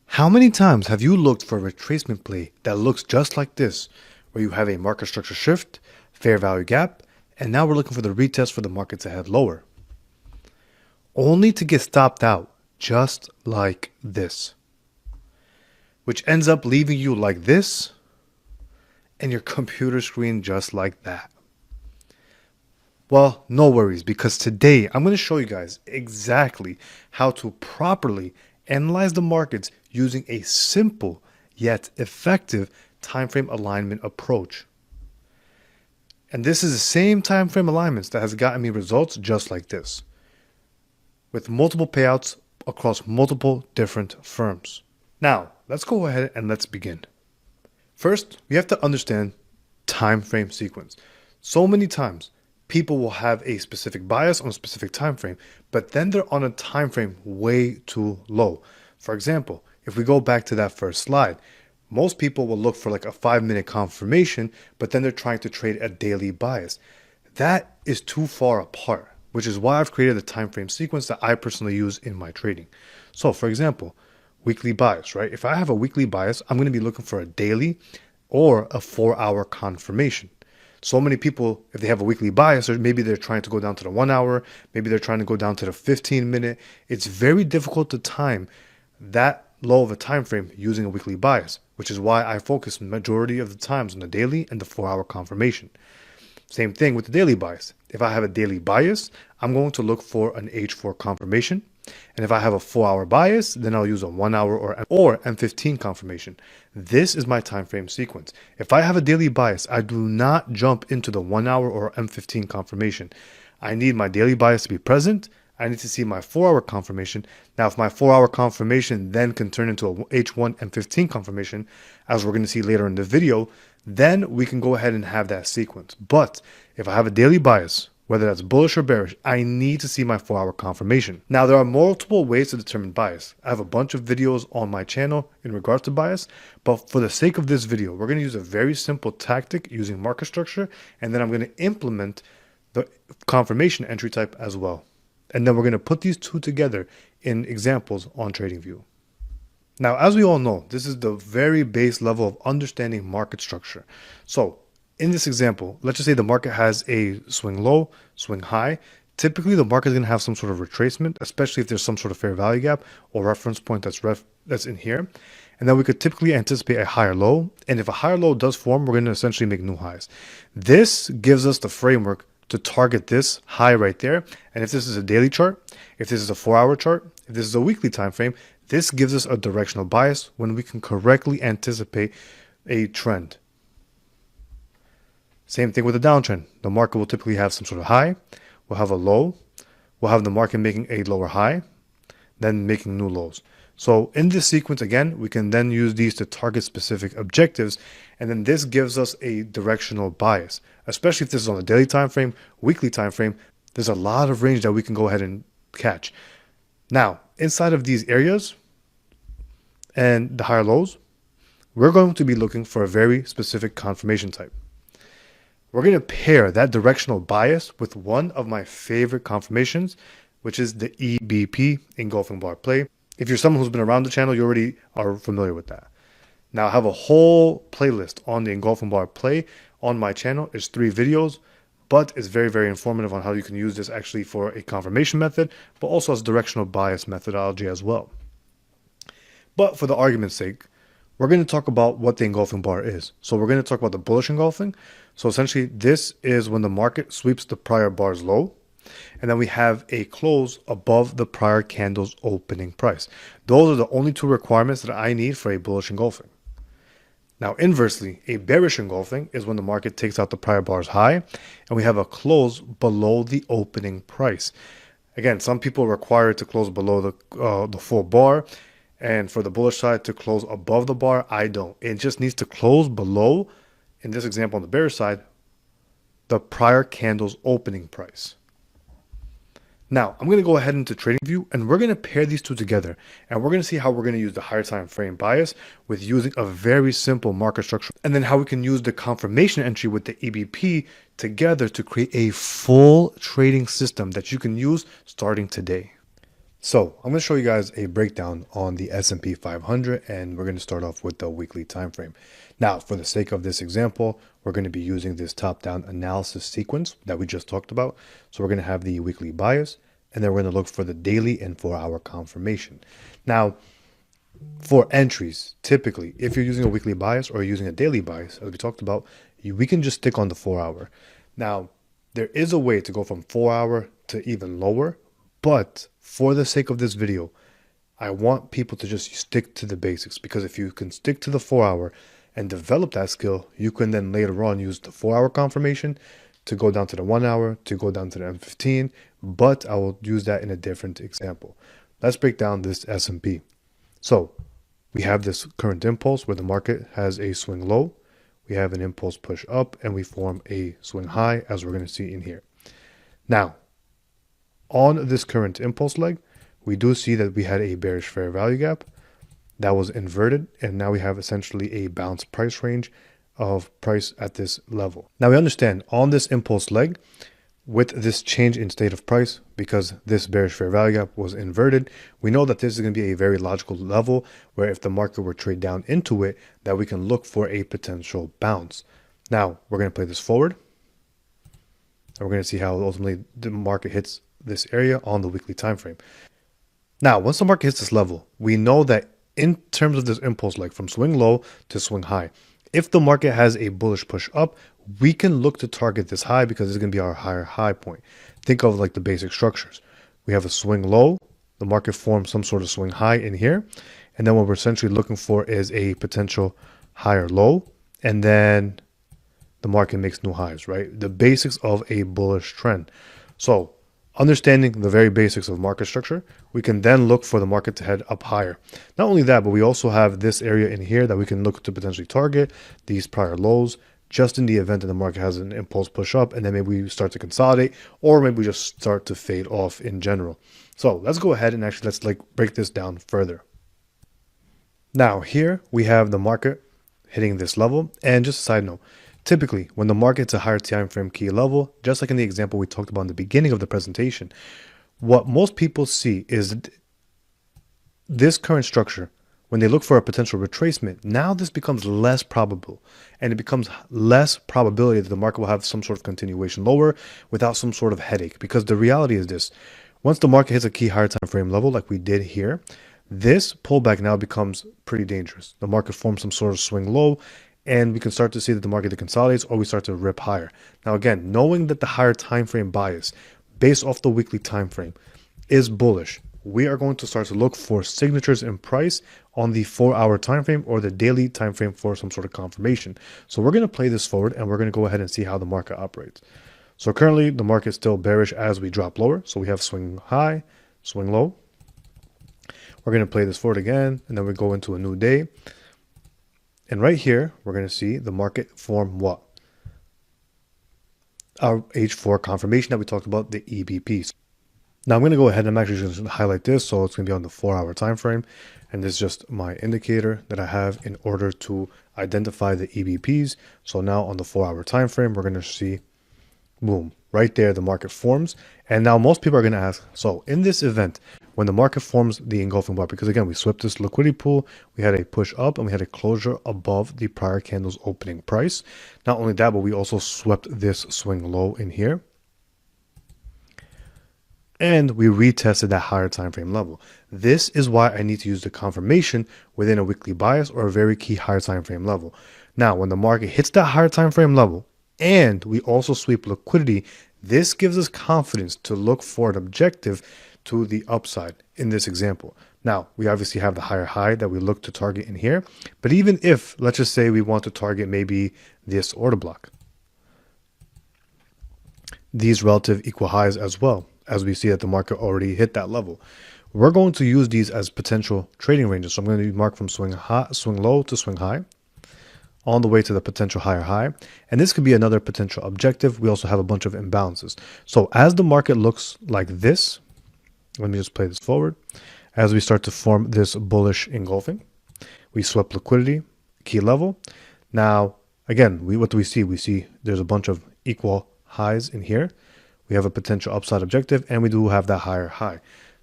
How many times have you looked for a retracement play that looks just like this, where you have a market structure shift, fair value gap, and now we're looking for the retest for the market to head lower, only to get stopped out just like this, which ends up leaving you like this and your computer screen just like that? Well, no worries, because today I'm going to show you guys exactly how to properly analyze the markets using a simple yet effective time frame alignment approach. And this is the same time frame alignments that has gotten me results just like this, with multiple payouts across multiple different firms. Now, let's go ahead and let's begin. First, we have to understand time frame sequence. So many times people will have a specific bias on a specific time frame, but then they're on a time frame way too low. For example, if we go back to that first slide, most people will look for like a 5-minute confirmation, but then they're trying to trade a daily bias. That is too far apart, which is why I've created the time frame sequence that I personally use in my trading. So for example, weekly bias, right? If I have a weekly bias, I'm going to be looking for a daily or a 4-hour confirmation. So many people, if they have a weekly bias, or maybe they're trying to go down to the 1 hour, maybe they're trying to go down to the 15-minute, it's very difficult to time that low of a time frame using a weekly bias, which is why I focus majority of the times on the daily and the 4-hour confirmation. Same thing with the daily bias. If I have a daily bias, I'm going to look for an H4 confirmation. And if I have a 4-hour bias, then I'll use a 1 hour or M15 confirmation. This is my time frame sequence. If I have a daily bias, I do not jump into the 1 hour or M15 confirmation. I need my daily bias to be present. I need to see my 4-hour confirmation. Now, if my 4-hour confirmation then can turn into a H1 M15 confirmation, as we're going to see later in the video, then we can go ahead and have that sequence. But if I have a daily bias, whether that's bullish or bearish, I need to see my 4-hour confirmation. Now, there are multiple ways to determine bias. I have a bunch of videos on my channel in regards to bias, but for the sake of this video, we're going to use a very simple tactic using market structure, and then I'm going to implement the confirmation entry type as well. And then we're going to put these two together in examples on TradingView. Now, as we all know, this is the very base level of understanding market structure. So in this example, let's just say the market has a swing low, swing high. Typically, the market is going to have some sort of retracement, especially if there's some sort of fair value gap or reference point that's in here. And then we could typically anticipate a higher low. And if a higher low does form, we're going to essentially make new highs. This gives us the framework to target this high right there. And if this is a daily chart, if this is a 4-hour chart, if this is a weekly time frame, this gives us a directional bias when we can correctly anticipate a trend. Same thing with a downtrend. The market will typically have some sort of high, we'll have a low, we'll have the market making a lower high, then making new lows. So in this sequence, again, we can then use these to target specific objectives. And then this gives us a directional bias, especially if this is on a daily time frame, weekly time frame. There's a lot of range that we can go ahead and catch. Now, inside of these areas and the higher lows, we're going to be looking for a very specific confirmation type. We're going to pair that directional bias with one of my favorite confirmations, which is the EBP, engulfing bar play. If you're someone who's been around the channel, you already are familiar with that. Now, I have a whole playlist on the engulfing bar play on my channel. It's 3 videos, but it's very, very informative on how you can use this actually for a confirmation method, but also as directional bias methodology as well. But for the argument's sake, we're going to talk about what the engulfing bar is. So we're going to talk about the bullish engulfing. So essentially, this is when the market sweeps the prior bar's low, and then we have a close above the prior candle's opening price. Those are the only 2 requirements that I need for a bullish engulfing. Now, inversely, a bearish engulfing is when the market takes out the prior bar's high, and we have a close below the opening price. Again, some people require it to close below the full bar, and for the bullish side to close above the bar, I don't. It just needs to close below, in this example on the bearish side, the prior candle's opening price. Now, I'm going to go ahead into TradingView and we're going to pair these two together and we're going to see how we're going to use the higher time frame bias with using a very simple market structure and then how we can use the confirmation entry with the EBP together to create a full trading system that you can use starting today. So I'm going to show you guys a breakdown on the S&P 500 and we're going to start off with the weekly time frame. Now, for the sake of this example, we're going to be using this top-down analysis sequence that we just talked about. So we're going to have the weekly bias and then we're going to look for the daily and 4-hour confirmation. Now, for entries, typically, if you're using a weekly bias or using a daily bias, as we talked about, we can just stick on the 4-hour. Now, there is a way to go from 4-hour to even lower, but for the sake of this video, I want people to just stick to the basics, because if you can stick to the 4-hour and develop that skill, you can then later on use the 4-hour confirmation to go down to the 1-hour, to go down to the M15, but I will use that in a different example. Let's break down this S&P. So we have this current impulse where the market has a swing low, we have an impulse push up, and we form a swing high, as we're going to see in here. Now, on this current impulse leg, we do see that we had a bearish fair value gap that was inverted, and now we have essentially a balanced price range of price at this level. Now we understand on this impulse leg, with this change in state of price, because this bearish fair value gap was inverted, we know that this is going to be a very logical level where if the market were to trade down into it, that we can look for a potential bounce. Now we're going to play this forward, and we're going to see how ultimately the market hits this area on the weekly time frame. Now, once the market hits this level, we know that in terms of this impulse leg from swing low to swing high, if the market has a bullish push up, we can look to target this high because it's going to be our higher high point. Think of like the basic structures. We have a swing low, the market forms some sort of swing high in here, and then what we're essentially looking for is a potential higher low, and then the market makes new highs, right? The basics of a bullish trend. So understanding the very basics of market structure, we can then look for the market to head up higher. Not only that, but we also have this area in here that we can look to potentially target these prior lows, just in the event that the market has an impulse push up, and then maybe we start to consolidate, or maybe we just start to fade off in general. So let's go ahead and actually let's break this down further. Now here we have the market hitting this level, and just a side note, typically, when the market's a higher time frame key level, just like in the example we talked about in the beginning of the presentation, what most people see is this current structure. When they look for a potential retracement, now this becomes less probable, and it becomes less probability that the market will have some sort of continuation lower without some sort of headache. Because the reality is this: once the market hits a key higher time frame level like we did here, this pullback now becomes pretty dangerous. The market forms some sort of swing low, and we can start to see that the market consolidates, or we start to rip higher. Now again, knowing that the higher time frame bias based off the weekly time frame is bullish, we are going to start to look for signatures in price on the 4-hour time frame or the daily time frame for some sort of confirmation. So we're going to play this forward, and we're going to go ahead and see how the market operates. So currently the market is still bearish as we drop lower. So we have swing high, swing low. We're going to play this forward again, and then we go into a new day. And right here, we're going to see the market form what? Our H4 confirmation that we talked about, the EBP. Now I'm going to go ahead and I'm actually just going to highlight this. So it's going to be on the 4-hour time frame. And this is just my indicator that I have in order to identify the EBPs. So now on the 4-hour time frame, we're going to see, boom, right there, the market forms. And now most people are going to ask, so in this event, when the market forms the engulfing bar, because again, we swept this liquidity pool, we had a push up and we had a closure above the prior candle's opening price. Not only that, but we also swept this swing low in here. And we retested that higher time frame level. This is why I need to use the confirmation within a weekly bias or a very key higher time frame level. Now, when the market hits that higher time frame level and we also sweep liquidity, this gives us confidence to look for an objective to the upside in this example. Now, we obviously have the higher high that we look to target in here, but even if, let's just say we want to target maybe this order block, these relative equal highs as well, as we see that the market already hit that level, we're going to use these as potential trading ranges. So I'm going to mark from swing low to swing high, on the way to the potential higher high. And this could be another potential objective. We also have a bunch of imbalances. So as the market looks like this, Let me just play this forward. As we start to form this bullish engulfing, we swept liquidity, key level. Now, again, what do we see? We see there's a bunch of equal highs in here. We have a potential upside objective, and we do have that higher high.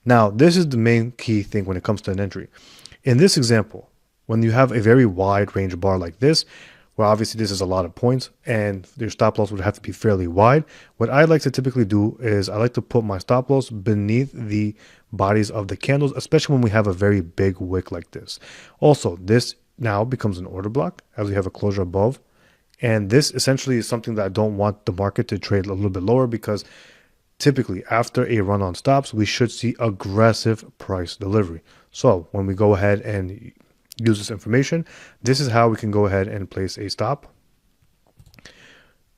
Now, this is the main key thing when it comes to an entry. In this example, when you have a very wide range bar like this, where obviously this is a lot of points and your stop loss would have to be fairly wide, what I like to typically do is I like to put my stop loss beneath the bodies of the candles, especially when we have a very big wick like this. Also, this now becomes an order block as we have a closure above. And this essentially is something that I don't want the market to trade a little bit lower, because typically after a run on stops, we should see aggressive price delivery. So when we go ahead and use this information, this is how we can go ahead and place a stop.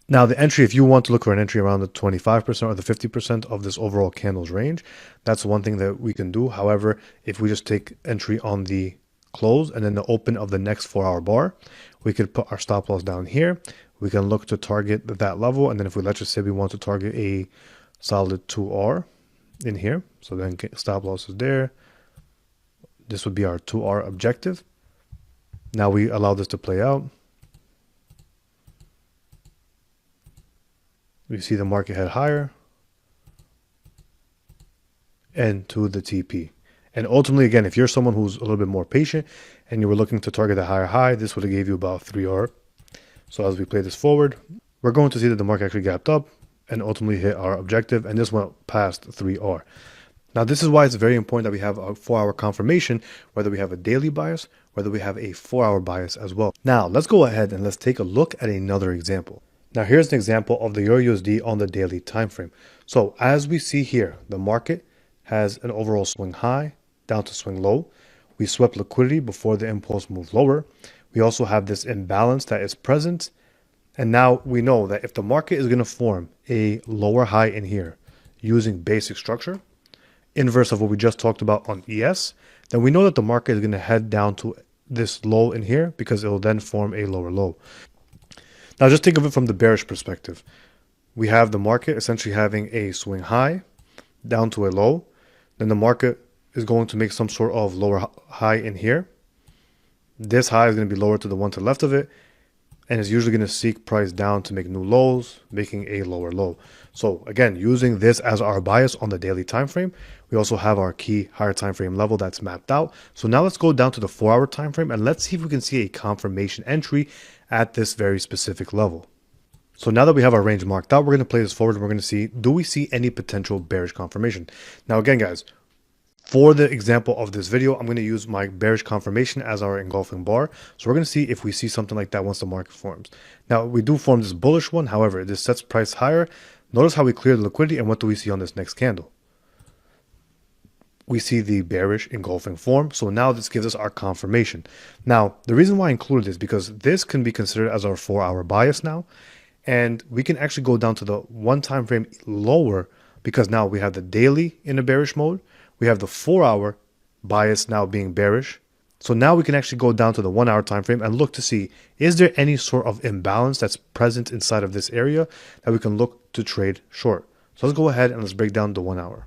Now the entry, if you want to look for an entry around the 25% or the 50% of this overall candles range, that's one thing that we can do. However, if we just take entry on the close and then the open of the next 4-hour bar, we could put our stop loss down here. We can look to target that level, and then if we, let's just say we want to target a solid 2R in here, so then stop loss is there. This would be our 2R objective. Now we allow this to play out. We see the market head higher and to the TP. And ultimately, again, if you're someone who's a little bit more patient and you were looking to target a higher high, this would have gave you about 3R. So as we play this forward, we're going to see that the market actually gapped up and ultimately hit our objective, and this went past 3R. Now, this is why it's very important that we have a 4-hour confirmation, whether we have a daily bias, whether we have a 4-hour bias as well. Now, let's go ahead and let's take a look at another example. Now, here's an example of the EURUSD on the daily time frame. So as we see here, the market has an overall swing high down to swing low. We swept liquidity before the impulse moved lower. We also have this imbalance that is present. And now we know that if the market is going to form a lower high in here using basic structure, inverse of what we just talked about on ES, then we know that the market is going to head down to this low in here because it will then form a lower low. Now just think of it from the bearish perspective. We have the market essentially having a swing high down to a low. Then the market is going to make some sort of lower high in here. This high is going to be lower to the one to the left of it, and is usually going to seek price down to make new lows, making a lower low. So again, using this as our bias on the daily time frame, we also have our key higher time frame level that's mapped out. So now let's go down to the 4-hour time frame and let's see if we can see a confirmation entry at this very specific level. So now that we have our range marked out, we're going to play this forward and we're going to see, do we see any potential bearish confirmation? Now again, guys, for the example of this video, I'm going to use my bearish confirmation as our engulfing bar. So we're going to see if we see something like that once the market forms. Now, we do form this bullish one. However, this sets price higher. Notice how we clear the liquidity, and what do we see on this next candle? We see the bearish engulfing form. So now this gives us our confirmation. Now, the reason why I included this is because this can be considered as our 4-hour bias now. And we can actually go down to the one time frame lower, because now we have the daily in a bearish mode. We have the 4-hour bias now being bearish. So now we can actually go down to the 1-hour time frame and look to see, is there any sort of imbalance that's present inside of this area that we can look to trade short? So let's go ahead and let's break down the 1 hour.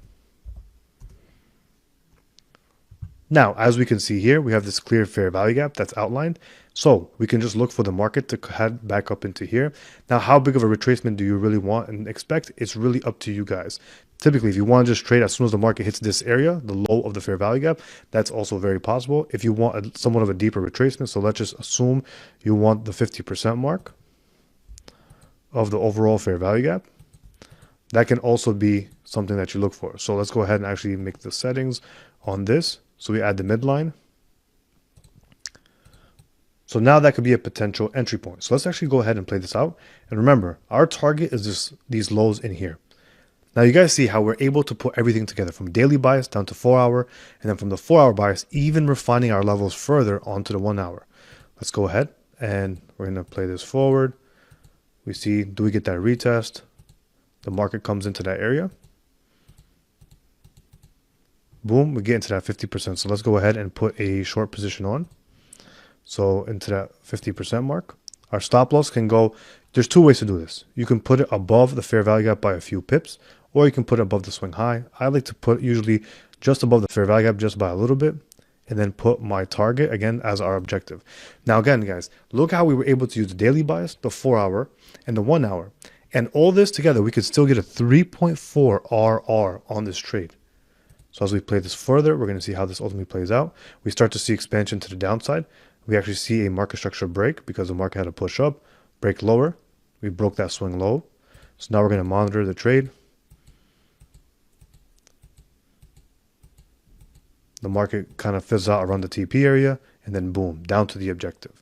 Now, as we can see here, we have this clear fair value gap that's outlined. So we can just look for the market to head back up into here. Now, how big of a retracement do you really want and expect? It's really up to you guys. Typically, if you want to just trade as soon as the market hits this area, the low of the fair value gap, that's also very possible. If you want somewhat of a deeper retracement, so let's just assume you want the 50% mark of the overall fair value gap, that can also be something that you look for. So let's go ahead and actually make the settings on this. So we add the midline. So now that could be a potential entry point. So let's actually go ahead and play this out. And remember, our target is these lows in here. Now you guys see how we're able to put everything together from daily bias down to 4-hour, and then from the 4-hour bias, even refining our levels further onto the 1 hour. Let's go ahead and we're going to play this forward. We see, do we get that retest? The market comes into that area. Boom, we get into that 50%. So let's go ahead and put a short position on. So into that 50% mark. Our stop loss can go, there's two ways to do this. You can put it above the fair value gap by a few pips, or you can put it above the swing high. I like to put usually just above the fair value gap, just by a little bit, and then put my target again as our objective. Now again, guys, look how we were able to use the daily bias, the 4 hour, and the 1 hour. And all this together, we could still get a 3.4 RR on this trade. So as we play this further, we're going to see how this ultimately plays out. We start to see expansion to the downside. We actually see a market structure break because the market had to push up, break lower. We broke that swing low. So now we're going to monitor the trade. The market kind of fizzles out around the TP area, and then boom, down to the objective.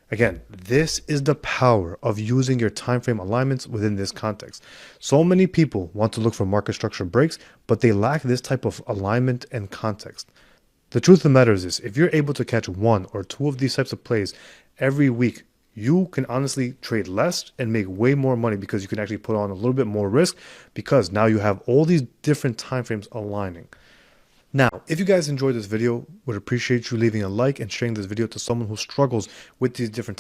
Again, this is the power of using your time frame alignments within this context. So many people want to look for market structure breaks, but they lack this type of alignment and context. The truth of the matter is this: if you're able to catch 1 or 2 of these types of plays every week, you can honestly trade less and make way more money, because you can actually put on a little bit more risk, because now you have all these different time frames aligning. Now, if you guys enjoyed this video, would appreciate you leaving a like and sharing this video to someone who struggles with these different